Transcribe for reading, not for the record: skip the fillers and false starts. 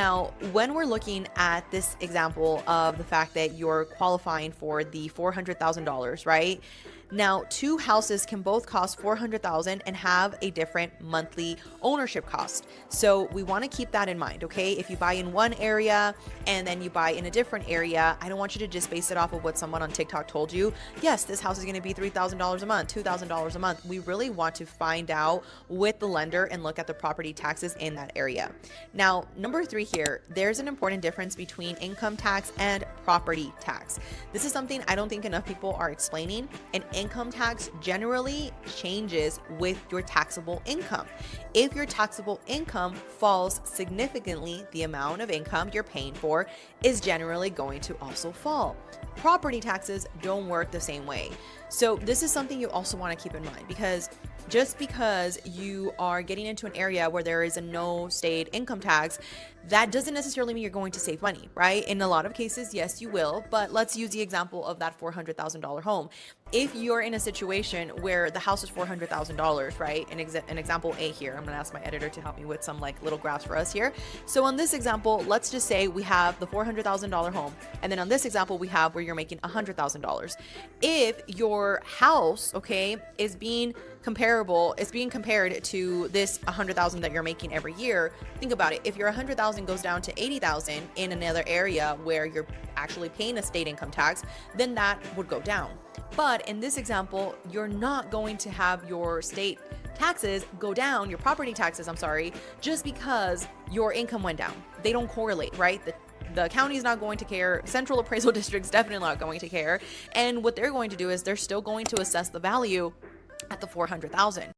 Now, when we're looking at this example of the fact that you're qualifying for the $400,000, right? Now, two houses can both cost $400,000 and have a different monthly ownership cost. So we want to keep that in mind, okay? If you buy in one area and then you buy in a different area, I don't want you to just base it off of what someone on TikTok told you. Yes, this house is going to be $3,000 a month, $2,000 a month. We really want to find out with the lender and look at the property taxes in that area. Now, number 3 here, there's an important difference between income tax and property tax. This is something I don't think enough people are explaining. And income tax generally changes with your taxable income. If your taxable income falls significantly, the amount of income you're paying for is generally going to also fall. Property taxes don't work the same way. So this is something you also want to keep in mind, because just because you are getting into an area where there is a no state income tax, that doesn't necessarily mean you're going to save money, right? In a lot of cases, yes, you will, but let's use the example of that $400,000 home. If you're in a situation where the house is $400,000, right? An example A here, I'm gonna ask my editor to help me with some like little graphs for us here. So on this example, let's just say we have the $400,000 home, and then on this example, we have where you're making $100,000. If your house, okay, is being compared to this $100,000 that you're making every year, think about it. If your $100,000 goes down to $80,000 in another area where you're actually paying a state income tax, then that would go down. But in this example, you're not going to have your state taxes go down, your property taxes, I'm sorry, just because your income went down. They don't correlate, right? The county is not going to care. Central appraisal district's definitely not going to care. And what they're going to do is they're still going to assess the value at the $400,000.